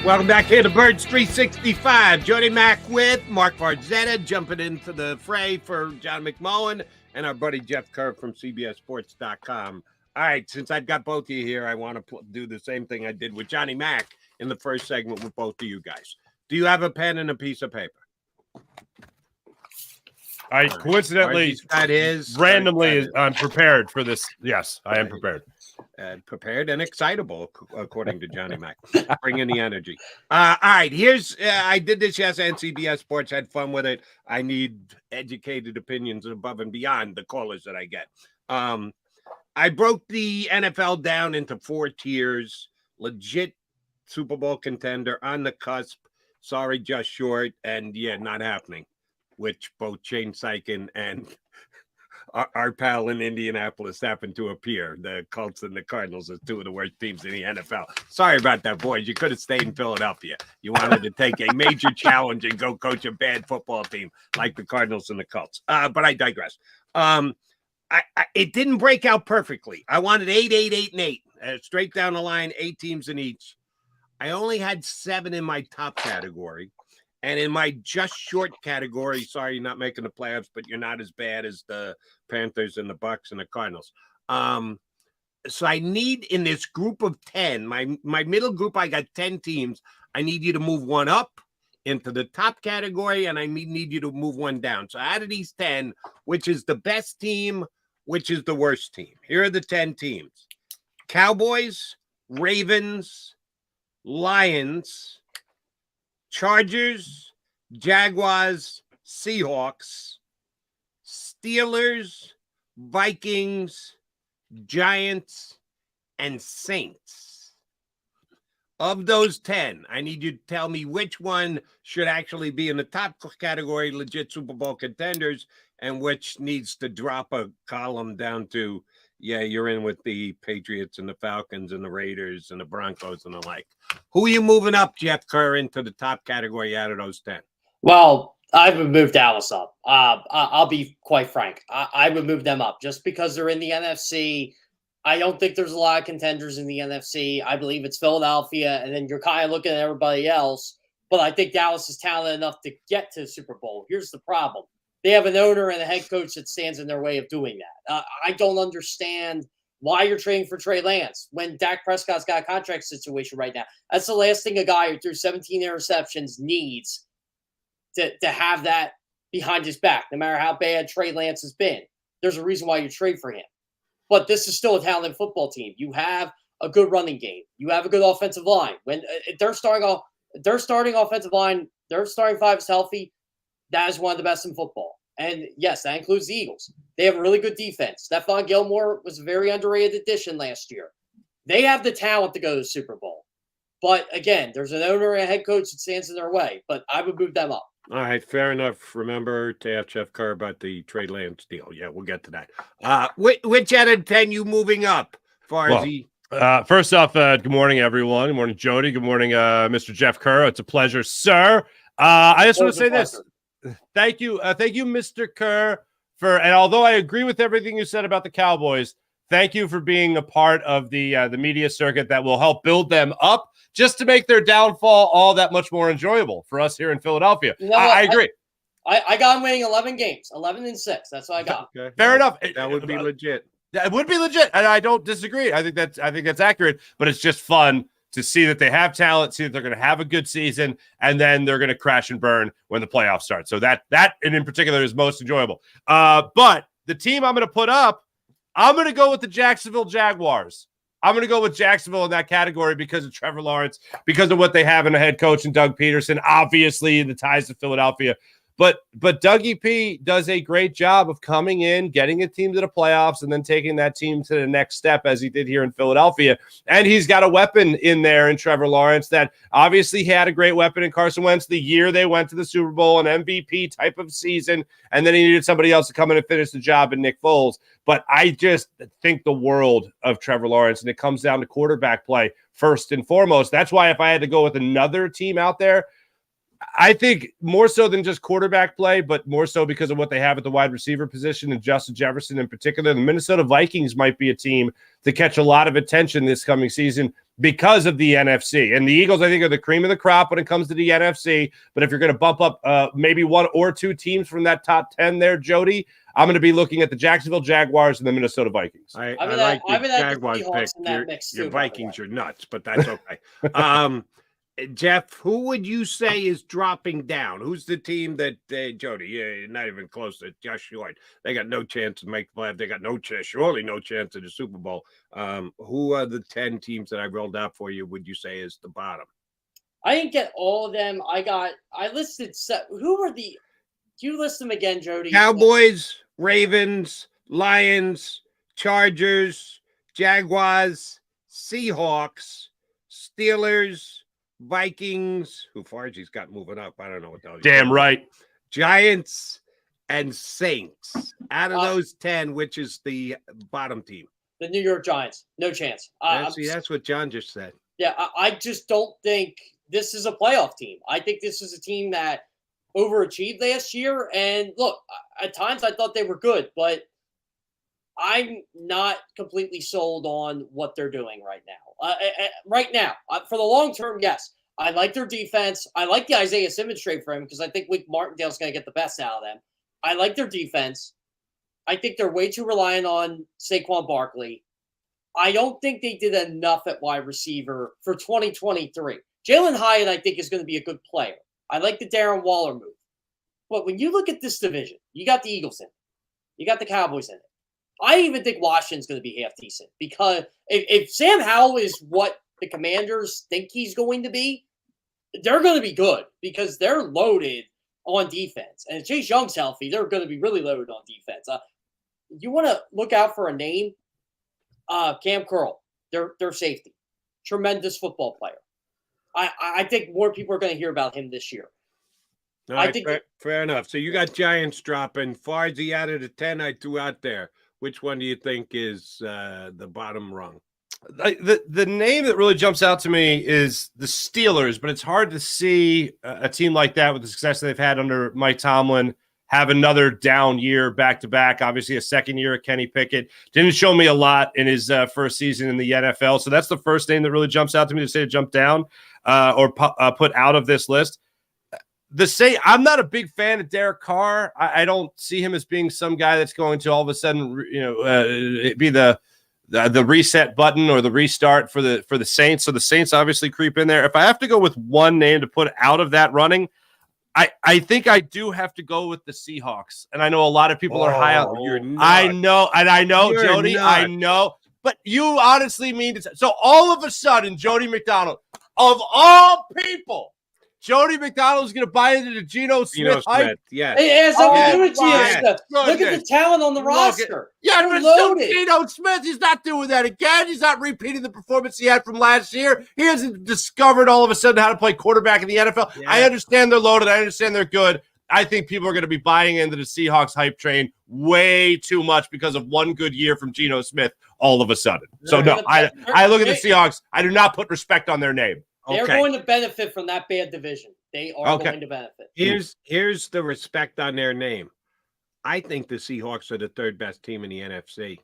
Welcome back here to Birds 365. Jody Mack with Mark Barzetta, jumping into the fray for John McMullen and our buddy Jeff Kerr from CBSSports.com. All right, since I've got both of you here, I want to do the same thing I did with Johnny Mack in the first segment with both of you guys. Do you have a pen and a piece of paper? I coincidentally, randomly, I'm prepared for this. Yes, I am prepared. Prepared and excitable, according to Johnny Mack. Bringing the energy. All right, here's I did this yesterday on CBS Sports, had fun with it. I need educated opinions above and beyond the callers that I get. I broke the NFL down into 4 tiers: legit Super Bowl contender, on the cusp, sorry, just short, and yeah, not happening, which both Shane Steichen and our pal in Indianapolis happened to appear. The Colts and the Cardinals are 2 of the worst teams in the NFL. Sorry about that, boys. You could have stayed in Philadelphia. You wanted to take a major challenge and go coach a bad football team like the Cardinals and the Colts. But I digress. It didn't break out perfectly. I wanted 8, 8, 8, and 8. Straight down the line, 8 teams in each. I only had 7 in my top category. And in my just short category, sorry, you're not making the playoffs, but you're not as bad as the Panthers and the Bucks and the Cardinals. So I need, in this group of 10, my middle group, I got 10 teams. I need you to move 1 up into the top category, and I need you to move 1 down. So out of these 10, which is the best team, which is the worst team? Here are the 10 teams: Cowboys, Ravens, Lions, Chargers, Jaguars, Seahawks, Steelers, Vikings, Giants, and Saints. Of those 10, I need you to tell me which one should actually be in the top category, legit Super Bowl contenders, and which needs to drop a column down to, yeah, you're in with the Patriots and the Falcons and the Raiders and the Broncos and the like. Who are you moving up, Jeff Kerr, into the top category out of those 10? Well, I would move Dallas up. I'll be quite frank. I would move them up just because they're in the NFC. I don't think there's a lot of contenders in the NFC. I believe it's Philadelphia, and then you're kind of looking at everybody else. But I think Dallas is talented enough to get to the Super Bowl. Here's the problem. They have an owner and a head coach that stands in their way of doing that. I don't understand why you're trading for Trey Lance when Dak Prescott's got a contract situation right now. That's the last thing a guy who threw 17 interceptions needs to have that behind his back, no matter how bad Trey Lance has been. There's a reason why you trade for him. But this is still a talented football team. You have a good running game. You have a good offensive line. When their starting offensive line, their starting 5 is healthy, that is one of the best in football. And yes, that includes the Eagles. They have a really good defense. Stephon Gilmore was a very underrated addition last year. They have the talent to go to the Super Bowl. But again, there's an owner and a head coach that stands in their way. But I would move them up. All right, fair enough. Remember to ask Jeff Kerr about the Trey Lance deal. Yeah, we'll get to that. Which out of 10 you moving up? First off, good morning, everyone. Good morning, Jody. Good morning, Mr. Jeff Kerr. It's a pleasure, sir. I just want to say this. Thank you, Mr. Kerr, and although I agree with everything you said about the Cowboys, thank you for being a part of the media circuit that will help build them up, just to make their downfall all that much more enjoyable for us here in Philadelphia. You know I agree. I got them winning 11 games, 11-6. That's what I got. Okay. Fair enough. That would be legit. It would be legit, and I don't disagree. I think that's accurate, but it's just fun to see that they have talent, see that they're going to have a good season, and then they're going to crash and burn when the playoffs start. So that and in particular is most enjoyable. But the team I'm going to put up, I'm going to go with the Jacksonville Jaguars. I'm going to go with Jacksonville in that category because of Trevor Lawrence, because of what they have in a head coach and Doug Peterson, obviously the ties to Philadelphia. But Dougie P does a great job of coming in, getting a team to the playoffs, and then taking that team to the next step, as he did here in Philadelphia. And he's got a weapon in there in Trevor Lawrence that obviously had a great weapon in Carson Wentz the year they went to the Super Bowl, an MVP type of season, and then he needed somebody else to come in and finish the job in Nick Foles. But I just think the world of Trevor Lawrence, and it comes down to quarterback play first and foremost. That's why if I had to go with another team out there, I think more so than just quarterback play, but more so because of what they have at the wide receiver position and Justin Jefferson in particular. The Minnesota Vikings might be a team to catch a lot of attention this coming season because of the NFC. And the Eagles, I think, are the cream of the crop when it comes to the NFC. But if you're going to bump up maybe one or two teams from that top 10 there, Jody, I'm going to be looking at the Jacksonville Jaguars and the Minnesota Vikings. I like the Jaguars pick. Your Vikings are nuts, but that's okay. Jeff, who would you say is dropping down? Who's the team that, Jody, you're not even close to just short. They got no chance to make the playoff. They got no chance, surely no chance at the Super Bowl. Who are the 10 teams that I rolled out for you, would you say is the bottom? I didn't get all of them. I listed, who were the, do you list them again, Jody? Cowboys, Ravens, Lions, Chargers, Jaguars, Seahawks, Steelers, Vikings, who Fargie's got moving up. I don't know what the hell. Damn right. Giants and Saints. Out of those 10, which is the bottom team? The New York Giants. No chance. See, that's what John just said. Yeah, I just don't think this is a playoff team. I think this is a team that overachieved last year. And look, at times I thought they were good, but I'm not completely sold on what they're doing right now. For the long term, yes. I like their defense. I like the Isaiah Simmons trade for him because I think Wink Martindale's going to get the best out of them. I like their defense. I think they're way too reliant on Saquon Barkley. I don't think they did enough at wide receiver for 2023. Jalen Hyatt, I think, is going to be a good player. I like the Darren Waller move. But when you look at this division, you got the Eagles in it. You got the Cowboys in it. I even think Washington's going to be half decent because if Sam Howell is what the Commanders think he's going to be, they're going to be good because they're loaded on defense. And if Chase Young's healthy, they're going to be really loaded on defense. You want to look out for a name, Cam Curl, their safety. Tremendous football player. I think more people are going to hear about him this year. All right, fair enough. So you got Giants dropping. Farzi out of the 10 I threw out there. Which one do you think is the bottom rung? The name that really jumps out to me is the Steelers, but it's hard to see a team like that with the success they've had under Mike Tomlin have another down year back-to-back. Obviously, a second year at Kenny Pickett. Didn't show me a lot in his first season in the NFL, so that's the first name that really jumps out to me to say to jump down or put out of this list. I'm not a big fan of Derek Carr. I don't see him as being some guy that's going to all of a sudden, be the reset button or the restart for the Saints. So the Saints obviously creep in there. If I have to go with one name to put out of that running, I think I do have to go with the Seahawks. And I know a lot of people are high on. I know, Jody. Nuts. I know. But you honestly mean to say, so all of a sudden, Jody McDonald, of all people, Jody McDonald's going to buy into the Geno Smith hype. Yeah. Hey, as I'm doing Geno. Look at the talent on the roster. Yeah, but still Geno Smith, he's not doing that again. He's not repeating the performance he had from last year. He hasn't discovered all of a sudden how to play quarterback in the NFL. Yeah. I understand they're loaded. I understand they're good. I think people are going to be buying into the Seahawks hype train way too much because of one good year from Geno Smith all of a sudden. So, no, I look at the Seahawks. I do not put respect on their name. They're going to benefit from that bad division. They are going to benefit. Here's the respect on their name. I think the Seahawks are the third best team in the NFC.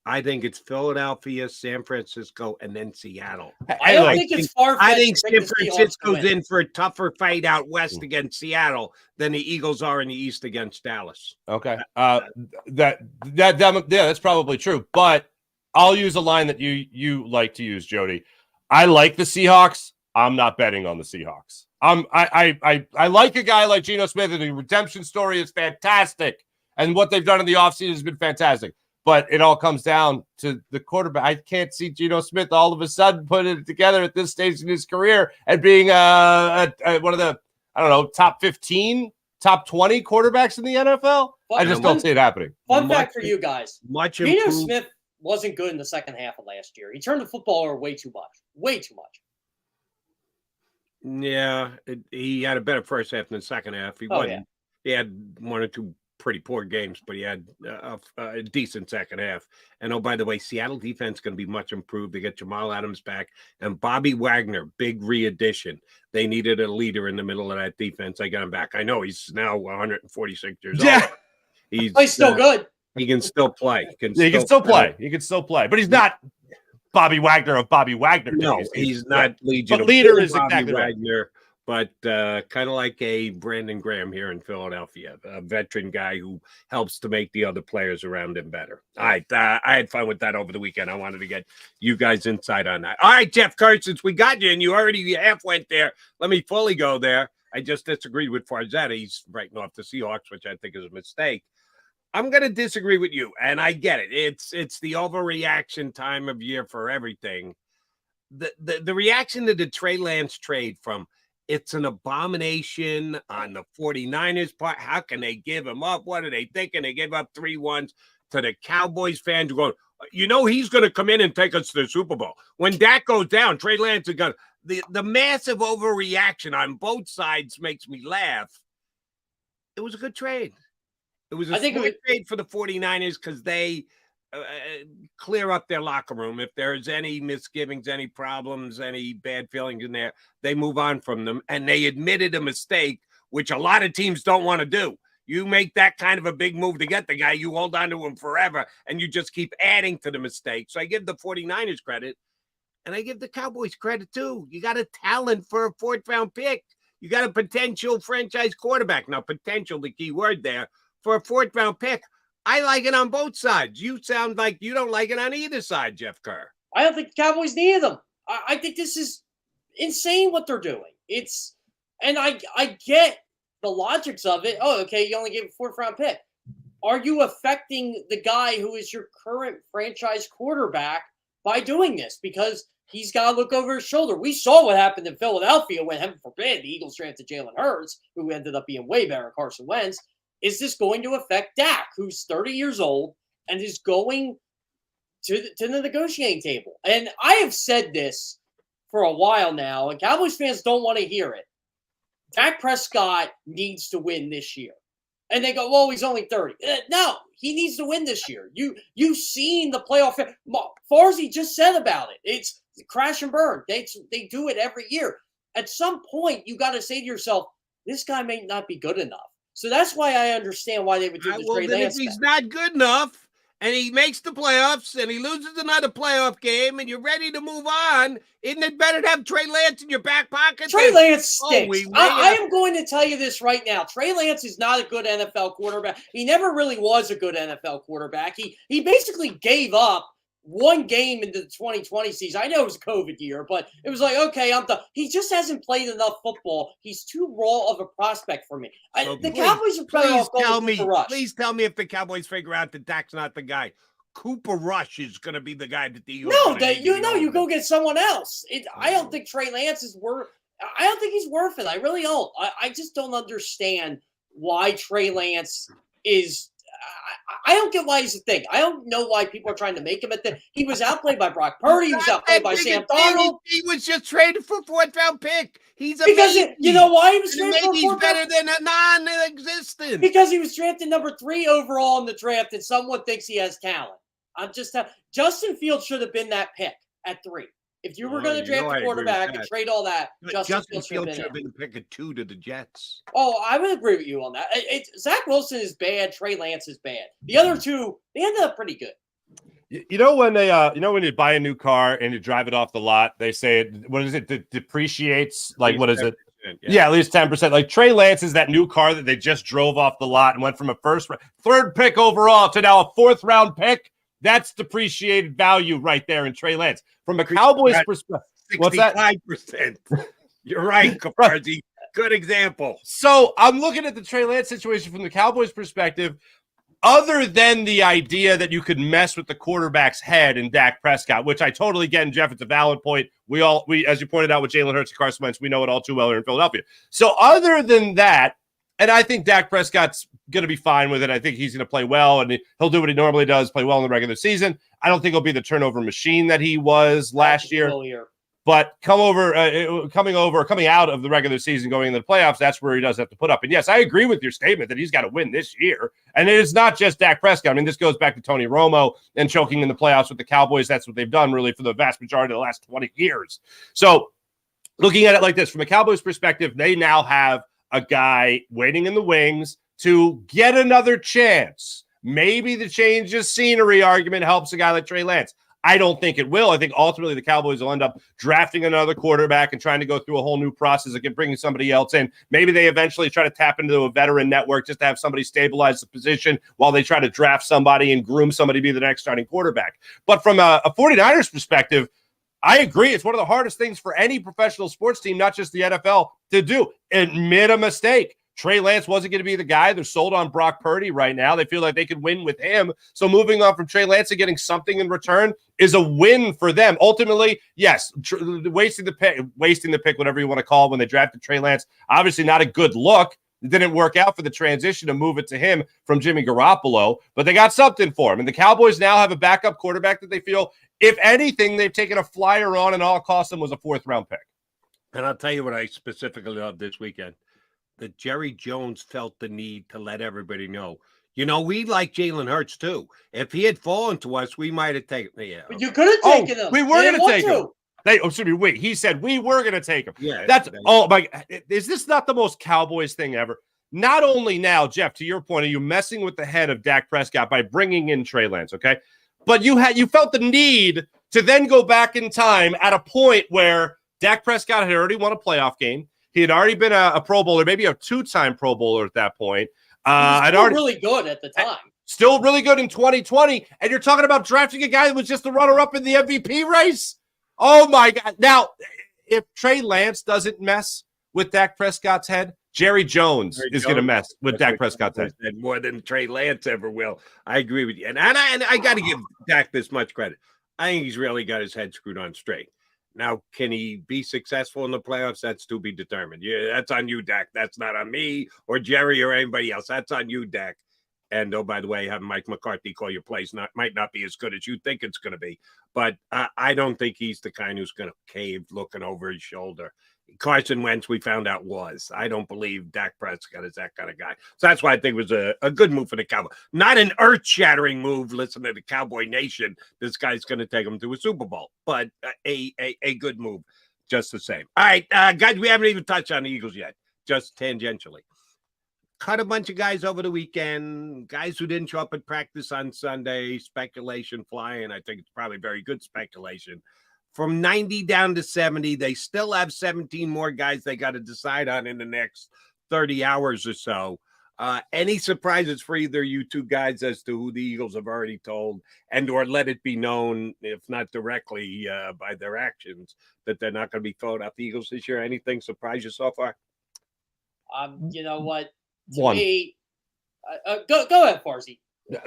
I think it's Philadelphia, San Francisco, and then Seattle. I don't think it's far-fetched. I think San Francisco's in for a tougher fight out west against Seattle than the Eagles are in the East against Dallas. Okay, that's probably true. But I'll use a line that you like to use, Jody. I like the Seahawks. I'm not betting on the Seahawks. I like a guy like Geno Smith, and the redemption story is fantastic. And what they've done in the offseason has been fantastic. But it all comes down to the quarterback. I can't see Geno Smith all of a sudden putting it together at this stage in his career and being one of the, top 15, top 20 quarterbacks in the NFL. I just don't see it happening. Fun fact for you guys. Geno Smith wasn't good in the second half of last year. He turned the football over way too much. Way too much. Yeah, he had a better first half than the second half. He had one or two pretty poor games, but he had a decent second half. And oh, by the way, Seattle defense is going to be much improved. They get Jamal Adams back and Bobby Wagner, big re-addition. They needed a leader in the middle of that defense. I got him back. I know he's now 146 years old. He's still good. He can still play. He can still play. But he's not Bobby Wagner of Bobby Wagner No, days. he's not Legion. But of leader Boom is Bobby exactly right. Wagner, but kind of like a Brandon Graham here in Philadelphia, a veteran guy who helps to make the other players around him better. All right, I had fun with that over the weekend. I wanted to get you guys insight on that. All right, Jeff Kerr, since we got you and you already half went there, let me fully go there. I just disagreed with Farzetta. He's writing off the Seahawks, which I think is a mistake. I'm going to disagree with you, and I get it. It's the overreaction time of year for everything. The reaction to the Trey Lance trade from it's an abomination on the 49ers part. How can they give him up? What are they thinking? They gave up 3-1 to the Cowboys fans going, he's going to come in and take us to the Super Bowl. When Dak goes down, Trey Lance is going to. The massive overreaction on both sides makes me laugh. It was a good trade. It was a smart trade for the 49ers because they clear up their locker room. If there's any misgivings, any problems, any bad feelings in there, they move on from them. And they admitted a mistake, which a lot of teams don't want to do. You make that kind of a big move to get the guy, you hold on to him forever, and you just keep adding to the mistake. So I give the 49ers credit. And I give the Cowboys credit, too. You got a talent for a 4th-round pick. You got a potential franchise quarterback. Now, potential, the key word there, for a 4th-round pick. I like it on both sides. You sound like you don't like it on either side, Jeff Kerr. I don't think the Cowboys need them. I think this is insane what they're doing. And I get the logics of it. Oh, okay, you only gave a 4th-round pick. Are you affecting the guy who is your current franchise quarterback by doing this? Because he's got to look over his shoulder. We saw what happened in Philadelphia when, heaven forbid, the Eagles drafted Jalen Hurts, who ended up being way better than Carson Wentz. Is this going to affect Dak, who's 30 years old and is going to the negotiating table? And I have said this for a while now, and Cowboys fans don't want to hear it. Dak Prescott needs to win this year. And they go, well, he's only 30. No, he needs to win this year. You've seen the playoff. Farzy just said about it. It's crash and burn. They do it every year. At some point, you got to say to yourself, this guy may not be good enough. So that's why I understand why they would do the Trey Lance. If he's not good enough and he makes the playoffs and he loses another playoff game and you're ready to move on, isn't it better to have Trey Lance in your back pocket? Trey Lance stinks. I am going to tell you this right now. Trey Lance is not a good NFL quarterback. He never really was a good NFL quarterback. He basically gave up one game into the 2020 season. I know it was a COVID year, but it was like, okay, I'm done. He just hasn't played enough football. He's too raw of a prospect for me. The Cowboys are better off going with Cooper Rush. Please tell me if the Cowboys figure out that Dak's not the guy. Cooper Rush is going to be the guy that the Eagles. No, you go get someone else. I don't think Trey Lance is worth. I don't think he's worth it. I really don't. I just don't understand why Trey Lance is. I don't get why he's a thing. I don't know why people are trying to make him a thing. He was outplayed by Brock Purdy. He was outplayed by Sam Darnold. He was just traded for a 4th-round pick. He's because you know why he was traded for a 4th-round pick? He's better than a non-existent. Because he was drafted number 3 overall in the draft, and someone thinks he has talent. Justin Fields should have been that pick at 3. If you were going to draft a quarterback and trade all that, Justin Fields should have been the pick of 2 to the Jets. Oh, I would agree with you on that. Zach Wilson is bad. Trey Lance is bad. The other two, they ended up pretty good. You know when when you buy a new car and you drive it off the lot, they say it depreciates like what is it? Yeah, at least 10%. Like Trey Lance is that new car that they just drove off the lot and went from a 3rd pick overall to now a 4th-round pick. That's depreciated value right there in Trey Lance. From a Cowboys perspective, 65%. You're right, Caparzi. Good example. So I'm looking at the Trey Lance situation from the Cowboys perspective. Other than the idea that you could mess with the quarterback's head in Dak Prescott, which I totally get, and Jeff, it's a valid point. We as you pointed out with Jalen Hurts and Carson Wentz, we know it all too well here in Philadelphia. So other than that, and I think Dak Prescott's going to be fine with it. I think he's going to play well, and he'll do what he normally does, play well in the regular season. I don't think he'll be the turnover machine that he was last year. But coming out of the regular season, going into the playoffs, that's where he does have to put up. And yes, I agree with your statement that he's got to win this year. And it is not just Dak Prescott. I mean, this goes back to Tony Romo and choking in the playoffs with the Cowboys. That's what they've done really for the vast majority of the last 20 years. So looking at it like this, from a Cowboys perspective, they now have a guy waiting in the wings to get another chance. Maybe the change of scenery argument helps a guy like Trey Lance. I don't think it will. I think ultimately the Cowboys will end up drafting another quarterback and trying to go through a whole new process again, bringing somebody else in. Maybe they eventually try to tap into a veteran network just to have somebody stabilize the position while they try to draft somebody and groom somebody to be the next starting quarterback. But from a 49ers perspective, I agree. It's one of the hardest things for any professional sports team, not just the NFL, to do. Admit a mistake. Trey Lance wasn't going to be the guy. They're sold on Brock Purdy right now. They feel like they could win with him. So moving on from Trey Lance and getting something in return is a win for them. Ultimately, yes, wasting the pick, whatever you want to call it, when they drafted Trey Lance, obviously not a good look. It didn't work out for the transition to move it to him from Jimmy Garoppolo, but they got something for him. And the Cowboys now have a backup quarterback that they feel, if anything, they've taken a flyer on, and all it cost them was a 4th-round pick. And I'll tell you what I specifically loved this weekend. That Jerry Jones felt the need to let everybody know. You know, we like Jalen Hurts too. If he had fallen to us, we might have taken. Yeah, but you could have taken him. We were going to take him. Wait. He said we were going to take him. Yeah, that's oh my. Is this not the most Cowboys thing ever? Not only now, Jeff, to your point, are you messing with the head of Dak Prescott by bringing in Trey Lance? Okay, but you felt the need to then go back in time at a point where Dak Prescott had already won a playoff game. He had already been a Pro Bowler, maybe a 2-time Pro Bowler at that point. Really good at the time. Still really good in 2020. And you're talking about drafting a guy that was just the runner-up in the MVP race? Oh, my God. Now, if Trey Lance doesn't mess with Dak Prescott's head, Jerry Jones is going to mess with Dak Prescott's head. More than Trey Lance ever will. I agree with you. And I got to give Dak this much credit. I think he's really got his head screwed on straight. Now, can he be successful in the playoffs? That's to be determined. Yeah, that's on you, Dak. That's not on me or Jerry or anybody else. That's on you, Dak. And, oh, by the way, having Mike McCarthy call your plays might not be as good as you think it's going to be. But I don't think he's the kind who's going to cave looking over his shoulder. Carson Wentz, we found out, was. I don't believe Dak Prescott is that kind of guy. So that's why I think it was a good move for the Cowboys. Not an earth-shattering move, listen to the Cowboy Nation. This guy's going to take them to a Super Bowl. But a good move just the same. All right, guys, we haven't even touched on the Eagles yet, just tangentially. Cut a bunch of guys over the weekend, guys who didn't show up at practice on Sunday, speculation flying. I think it's probably very good speculation. From 90 down to 70, they still have 17 more guys they got to decide on in the next 30 hours or so. Any surprises for either you two guys as to who the Eagles have already told and or let it be known, if not directly by their actions, that they're not going to be throwing out the Eagles this year? Anything surprise you so far? You know what? One. Me, go ahead, Farzy.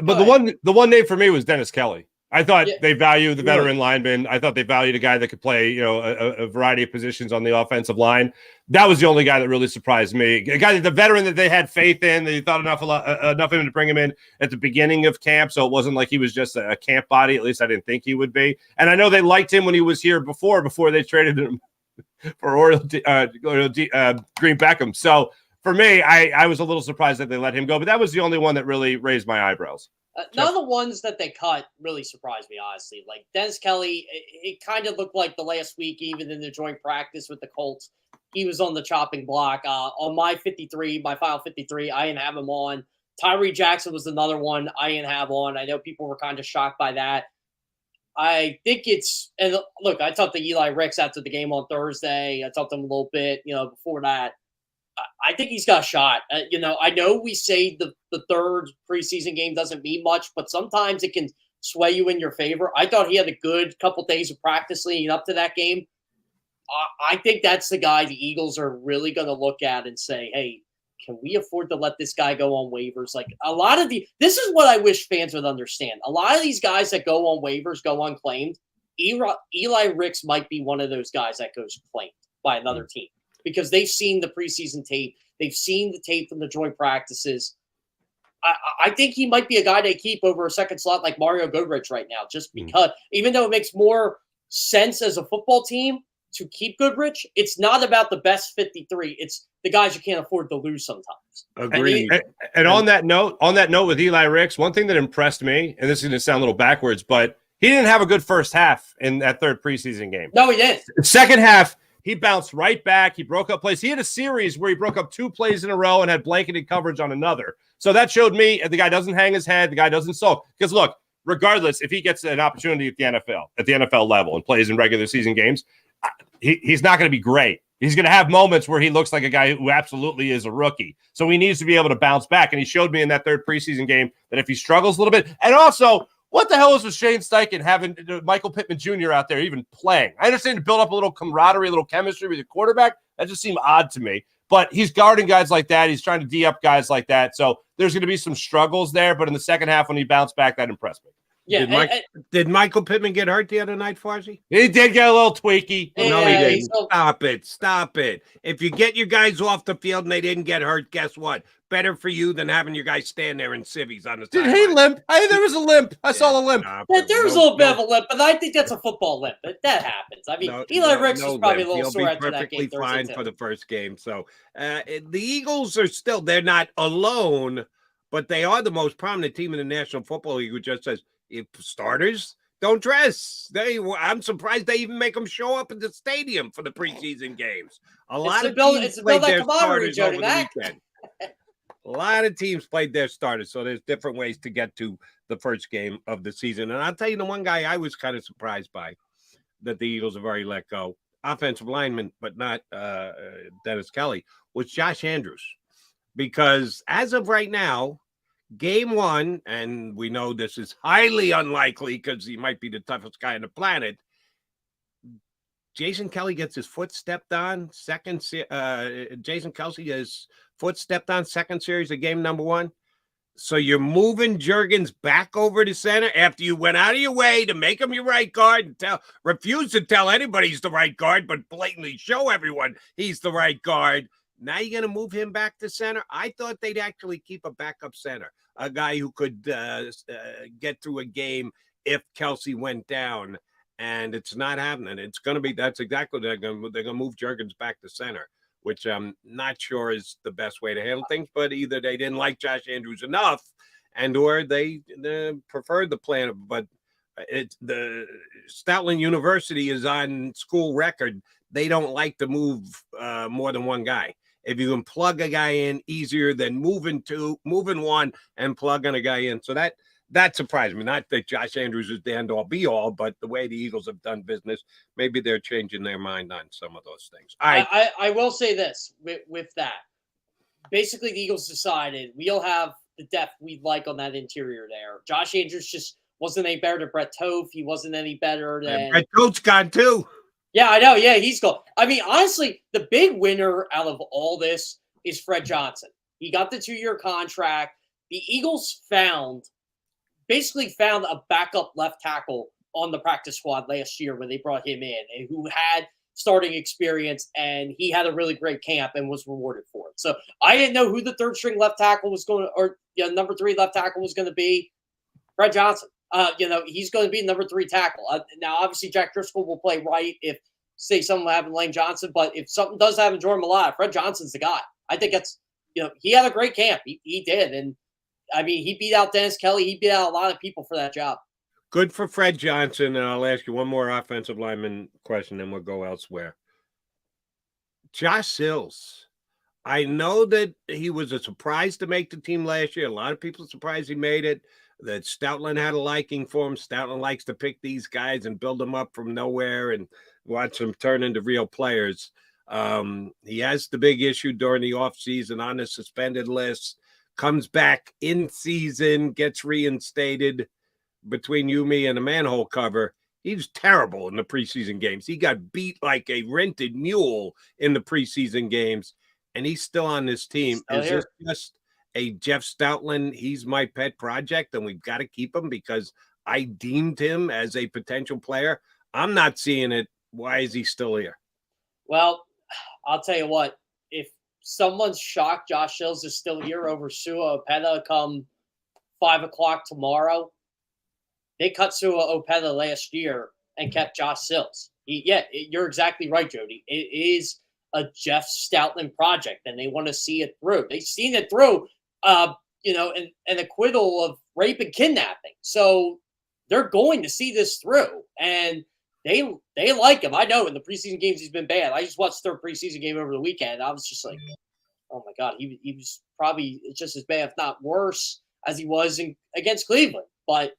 But the one name for me was Dennis Kelly. I thought they value the veteran lineman. I thought they valued a guy that could play, a variety of positions on the offensive line. That was the only guy that really surprised me. A guy, the veteran that they had faith in, they thought enough of him to bring him in at the beginning of camp, so it wasn't like he was just a camp body. At least I didn't think he would be. And I know they liked him when he was here before they traded him for Green Beckham. So for me, I was a little surprised that they let him go, but that was the only one that really raised my eyebrows. None of the ones that they cut really surprised me, honestly. Like Dennis Kelly, it kind of looked like the last week, even in the joint practice with the Colts, he was on the chopping block. On my final 53, I didn't have him on. Tyree Jackson was another one I didn't have on. I know people were kind of shocked by that. I think and look, I talked to Eli Ricks after the game on Thursday. I talked to him a little bit, before that. I think he's got a shot. I know we say the third preseason game doesn't mean much, but sometimes it can sway you in your favor. I thought he had a good couple days of practice leading up to that game. I think that's the guy the Eagles are really going to look at and say, hey, can we afford to let this guy go on waivers? Like a lot of this is what I wish fans would understand. A lot of these guys that go on waivers, go unclaimed. Eli Ricks might be one of those guys that goes claimed by another team, because they've seen the preseason tape. They've seen the tape from the joint practices. I think he might be a guy they keep over a second slot like Mario Goodrich right now, just because, even though it makes more sense as a football team to keep Goodrich, it's not about the best 53. It's the guys you can't afford to lose sometimes. Agreed. And on that note with Eli Ricks, one thing that impressed me, and this is going to sound a little backwards, but he didn't have a good first half in that third preseason game. No, he didn't. Second half, he bounced right back. He broke up plays. He had a series where he broke up 2 plays in a row and had blanketed coverage on another. So that showed me the guy doesn't hang his head. The guy doesn't sulk. Because, look, regardless, if he gets an opportunity at the NFL level and plays in regular season games, he's not going to be great. He's going to have moments where he looks like a guy who absolutely is a rookie. So he needs to be able to bounce back. And he showed me in that third preseason game that if he struggles a little bit, and also, what the hell is with Shane Steichen having Michael Pittman Jr. out there even playing? I understand to build up a little camaraderie, a little chemistry with your quarterback. That just seemed odd to me. But he's guarding guys like that. He's trying to D up guys like that. So there's going to be some struggles there. But in the second half, when he bounced back, that impressed me. Yeah, did Michael Pittman get hurt the other night, Farzi? He did get a little tweaky. No, he didn't. Stop it. If you get your guys off the field and they didn't get hurt, guess what? Better for you than having your guys stand there in civvies on the side. Did he limp? There was a limp. I saw a limp. There was a little bit of a limp, but I think that's a football limp. That happens. I mean, Eli Ricks was probably a little sore after that game. He'll be perfectly fine for the first game. So the Eagles are still, they're not alone, but they are the most prominent team in the National Football League who just says, if starters don't dress, I'm surprised they even make them show up at the stadium for the preseason games. A lot of teams played their starters over the weekend. A lot of teams played their starters, so there's different ways to get to the first game of the season. And I'll tell you, the one guy I was kind of surprised by that the Eagles have already let go, offensive lineman, but not Dennis Kelly, was Josh Andrews. Because as of right now, game one, and we know this is highly unlikely because he might be the toughest guy on the planet. Jason Kelly gets his foot stepped on. Jason Kelsey has foot stepped on second series of game number one. So you're moving Juergens back over to center after you went out of your way to make him your right guard and refuse to tell anybody he's the right guard, but blatantly show everyone he's the right guard. Now you're going to move him back to center? I thought they'd actually keep a backup center, a guy who could get through a game if Kelsey went down, and it's not happening. It's going to be, that's exactly what they're going to move Juergens back to center, which I'm not sure is the best way to handle things, but either they didn't like Josh Andrews enough or they preferred the plan. But it's the Stoutland University is on school record. They don't like to move more than one guy. If you can plug a guy in easier than moving one and plugging a guy in. So that surprised me. Not that Josh Andrews is the end all be all, but the way the Eagles have done business, maybe they're changing their mind on some of those things. I will say this with that. Basically, the Eagles decided we'll have the depth we'd like on that interior there. Josh Andrews just wasn't any better than Brett Toth. He wasn't any better than Brett Toth's gone too. Yeah, I know. Yeah, he's gone. I mean, honestly, the big winner out of all this is Fred Johnson. He got the 2-year contract. The Eagles basically found a backup left tackle on the practice squad last year when they brought him in, and who had starting experience, and he had a really great camp and was rewarded for it. So I didn't know who the third string left tackle was going to, or number 3 left tackle was going to be. Fred Johnson. He's going to be number 3 tackle. Now, obviously, Jack Driscoll will play right if, say, something happened to Lane Johnson. But if something does happen to Jordan Mailata, Fred Johnson's the guy. I think that's, he had a great camp. He did. And, I mean, he beat out Dennis Kelly. He beat out a lot of people for that job. Good for Fred Johnson. And I'll ask you one more offensive lineman question, then we'll go elsewhere. Josh Sills. I know that he was a surprise to make the team last year. A lot of people surprised he made it. That Stoutland had a liking for him. Stoutland likes to pick these guys and build them up from nowhere and watch them turn into real players. He has the big issue during the offseason on the suspended list, comes back in season, gets reinstated between you, me, and a manhole cover. He's terrible in the preseason games. He got beat like a rented mule in the preseason games, and he's still on this team. Is this just a Jeff Stoutland, he's my pet project, and we've got to keep him because I deemed him as a potential player? I'm not seeing it. Why is he still here? Well, I'll tell you what. If someone's shocked Josh Sills is still here over Sua Opeta come 5 o'clock tomorrow, they cut Sua Opeta last year and kept Josh Sills. You're exactly right, Jody. It is a Jeff Stoutland project, and they want to see it through. They've seen it through, an acquittal of rape and kidnapping. So they're going to see this through, and they like him. I know in the preseason games he's been bad. I just watched their preseason game over the weekend, and I was just like, oh my God, he was probably just as bad, if not worse, as he was against Cleveland. But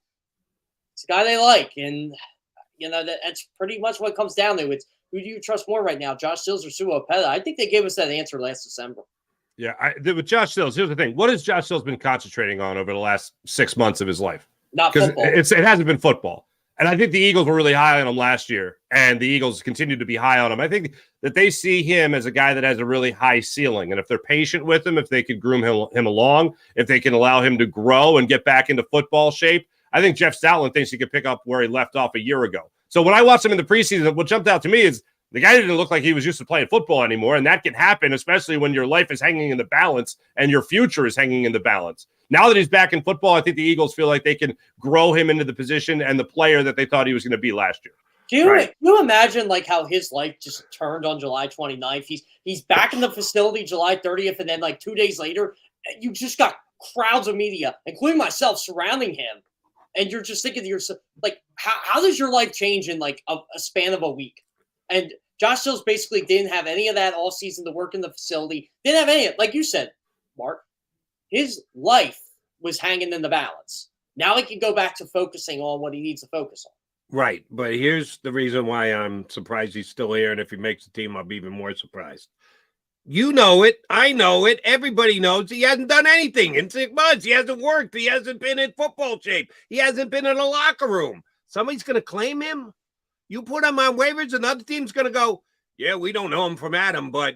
It's a guy they like, and that's pretty much what it comes down to. It's who do you trust more right now, Josh Sills or Sua Opeta? I think they gave us that answer last December. Yeah, with Josh Sills, here's the thing. What has Josh Sills been concentrating on over the last 6 months of his life? Not football. It hasn't been football. And I think the Eagles were really high on him last year, and the Eagles continue to be high on him. I think that they see him as a guy that has a really high ceiling. And if they're patient with him, if they could groom him along, if they can allow him to grow and get back into football shape, I think Jeff Stoutland thinks he could pick up where he left off a year ago. So when I watched him in the preseason, what jumped out to me is the guy didn't look like he was used to playing football anymore, and that can happen, especially when your life is hanging in the balance and your future is hanging in the balance. Now that he's back in football, I think the Eagles feel like they can grow him into the position and the player that they thought he was going to be last year. Can you imagine like how his life just turned on July 29th? He's back in the facility July 30th, and then like 2 days later, you just got crowds of media, including myself, surrounding him. And you're just thinking to yourself, like, how does your life change in like a span of a week? And Josh Sills basically didn't have any of that all season to work in the facility. Didn't have any of it. Like you said, Mark, his life was hanging in the balance. Now he can go back to focusing on what he needs to focus on. Right. But here's the reason why I'm surprised he's still here. And if he makes the team, I'll be even more surprised. You know it. I know it. Everybody knows he hasn't done anything in 6 months. He hasn't worked. He hasn't been in football shape. He hasn't been in a locker room. Somebody's going to claim him. You put him on waivers, another team's going to go, yeah, we don't know him from Adam, but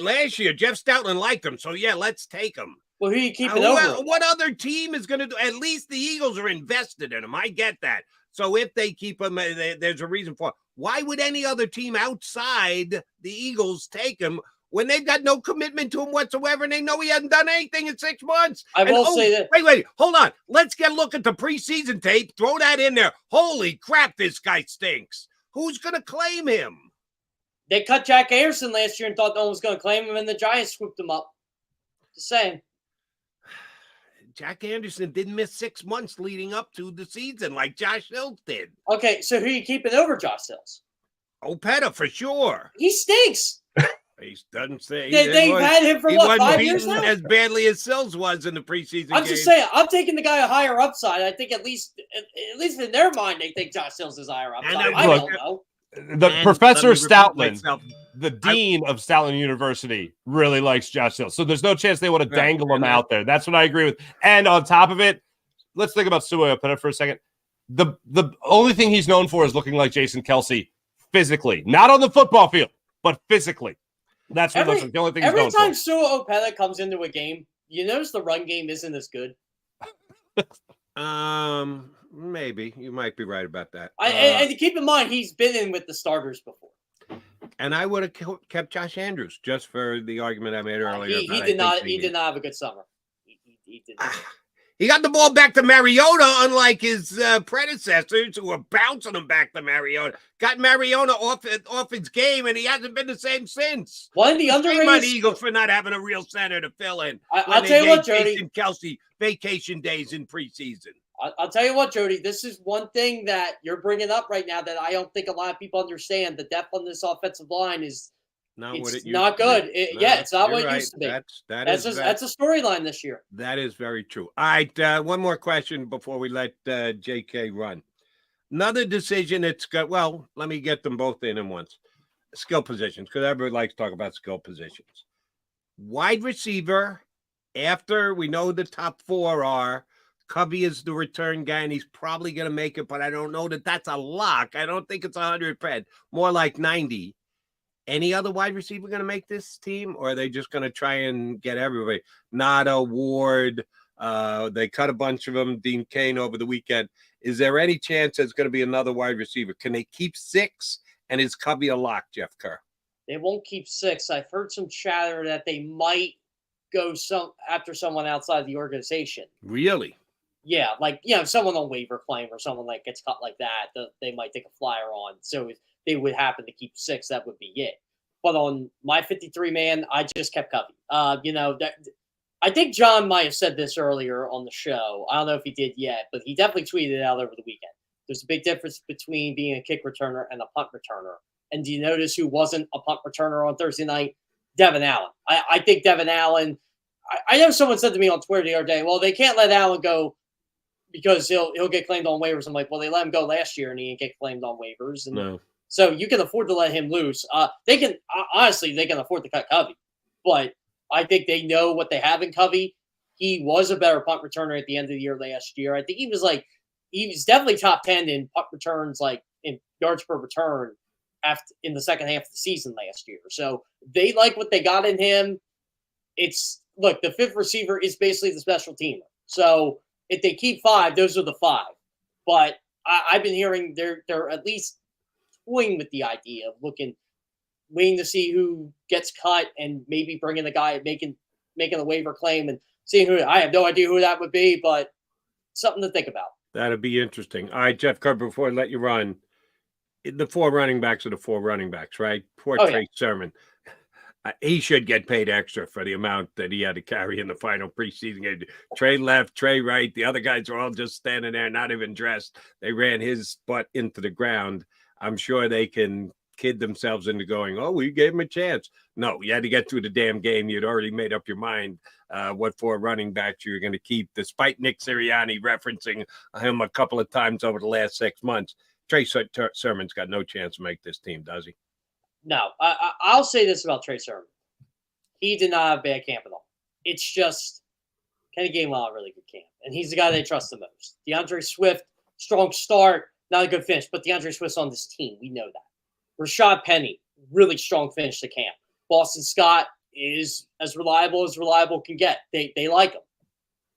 last year Jeff Stoutland liked him, so yeah, let's take him. Well, who are you keeping over? What other team is going to do? At least the Eagles are invested in him. I get that. So if they keep him, there's a reason for it. Why would any other team outside the Eagles take him when they've got no commitment to him whatsoever and they know he hasn't done anything in 6 months? I will say that. Wait, hold on. Let's get a look at the preseason tape. Throw that in there. Holy crap, this guy stinks. Who's going to claim him? They cut Jack Anderson last year and thought no one was going to claim him, and the Giants swooped him up. Just saying. Jack Anderson didn't miss 6 months leading up to the season like Josh Sills did. Okay, so who are you keeping over Josh Sills? Opeta for sure. He stinks. He doesn't say they've had him for what, 5 years now? As badly as Sills was in the preseason. I'm just saying, I'm taking the guy a higher upside. I think at least in their mind, they think Josh Sills is higher upside. I don't know. Professor Stoutland, the dean of Stoutland University, really likes Josh Sills. So there's no chance they want to dangle him out there. That's what I agree with. And on top of it, let's think about Sua Opeta for a second. The only thing he's known for is looking like Jason Kelce physically, not on the football field, but physically. That's what looks like the only thing he's known for. Every time Sua Opeta comes into a game, you notice the run game isn't as good. Maybe you might be right about that. And keep in mind, he's been in with the starters before. And I would have kept Josh Andrews just for the argument I made earlier. He did not have a good summer. He did not. He got the ball back to Mariota, unlike his predecessors who were bouncing him back to Mariota. Got Mariota off his game, and he hasn't been the same since. One of the underrated Shame on the Eagles for not having a real center to fill in. I'll tell you what, Jody. Jason Kelce vacation days in preseason. I'll tell you what, Jody. This is one thing that you're bringing up right now that I don't think a lot of people understand. The depth on this offensive line is not good. It's not what it used to be. That's a storyline this year. That is very true. All right, one more question before we let JK run. Another decision that's got, well, let me get them both in once. Skill positions, because everybody likes to talk about skill positions. Wide receiver, after we know the top four are, Covey is the return guy, and he's probably going to make it, but I don't know that that's a lock. I don't think it's 100%, more like 90. Any other wide receiver going to make this team, or are they just going to try and get everybody? Nada, Ward, they cut a bunch of them, Dean Cain over the weekend. Is there any chance there's going to be another wide receiver? Can they keep 6, and is Covey a lock, Jeff Kerr? They won't keep 6. I've heard some chatter that they might go after someone outside the organization. Really? Yeah, like, someone on waiver claim or someone like gets cut like that they might take a flyer on. So if they would happen to keep 6, that would be it. But on my 53-man, I just kept Covey. I think John might have said this earlier on the show. I don't know if he did yet, but he definitely tweeted it out over the weekend. There's a big difference between being a kick returner and a punt returner. And do you notice who wasn't a punt returner on Thursday night? Devin Allen. I think Devin Allen, I know someone said to me on Twitter the other day, well, they can't let Allen go because he'll get claimed on waivers. I'm like, well, they let him go last year and he didn't get claimed on waivers. And No. so you can afford to let him loose. They can honestly, they can afford to cut Covey, but I think they know what they have in Covey. He was a better punt returner at the end of the year last year. I think he was definitely top 10 in punt returns, like in yards per return in the second half of the season last year. So they like what they got in him. Look, the fifth receiver is basically the special teamer. So if they keep 5, those are the 5. But I've been hearing they're at least toying with the idea of waiting to see who gets cut and maybe bringing the guy making a waiver claim and seeing who. I have no idea who that would be, but something to think about. That'd be interesting. All right, Jeff Kerr, before I let you run, the 4 running backs are the 4 running backs, right? Poor Trey Sermon. He should get paid extra for the amount that he had to carry in the final preseason game. Trey left, Trey right. The other guys are all just standing there, not even dressed. They ran his butt into the ground. I'm sure they can kid themselves into going, oh, we gave him a chance. No, you had to get through the damn game. You'd already made up your mind what 4 running backs you were going to keep, despite Nick Sirianni referencing him a couple of times over the last 6 months. Trey Sermon's got no chance to make this team, does he? No, I'll say this about Trey Sermon. He did not have bad camp at all. It's just Kenny Gainwell had a really good camp, and he's the guy they trust the most. DeAndre Swift, strong start, not a good finish, but DeAndre Swift's on this team. We know that. Rashad Penny, really strong finish to camp. Boston Scott is as reliable can get. They like him.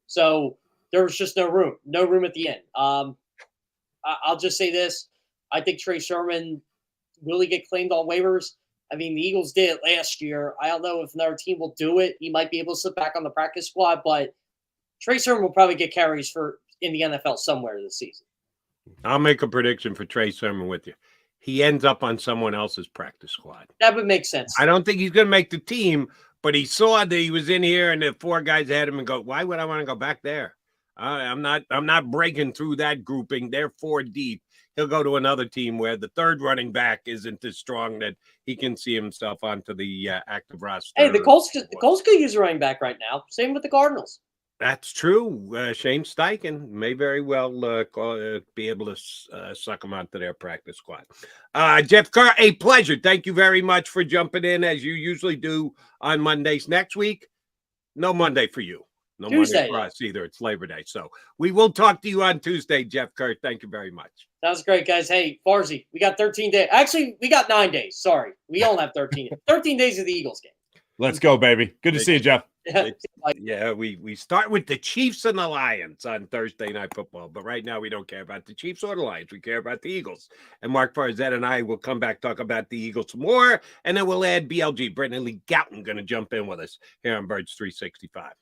So there was just no room at the end. I'll just say this. I think Trey Sermon will he get claimed on waivers? I mean, the Eagles did it last year. I don't know if another team will do it. He might be able to slip back on the practice squad, but Trey Sermon will probably get carries in the NFL somewhere this season. I'll make a prediction for Trey Sermon with you. He ends up on someone else's practice squad. That would make sense. I don't think he's going to make the team, but he saw that he was in here and the 4 guys had him and go, why would I want to go back there? I'm not breaking through that grouping. They're 4 deep. He'll go to another team where the 3rd running back isn't as strong that he can see himself onto the active roster. Hey, the Colts could use a running back right now. Same with the Cardinals. That's true. Shane Steichen may very well be able to suck him onto their practice squad. Jeff Kerr, a pleasure. Thank you very much for jumping in as you usually do on Mondays. Next week, no Monday for you. No Tuesday. Monday for us either. It's Labor Day. So we will talk to you on Tuesday, Jeff Kerr. Thank you very much. Sounds great, guys. Hey, Farzy, we got 13 days. Actually, we got 9 days. Sorry. We don't have 13. 13 days of the Eagles game. Let's go, baby. Good to see you, Jeff. Yeah, we start with the Chiefs and the Lions on Thursday Night Football. But right now, we don't care about the Chiefs or the Lions. We care about the Eagles. And Mark Farzette and I will come back, talk about the Eagles some more. And then we'll add BLG, Brittany Lee Gouton, going to jump in with us here on Birds 365.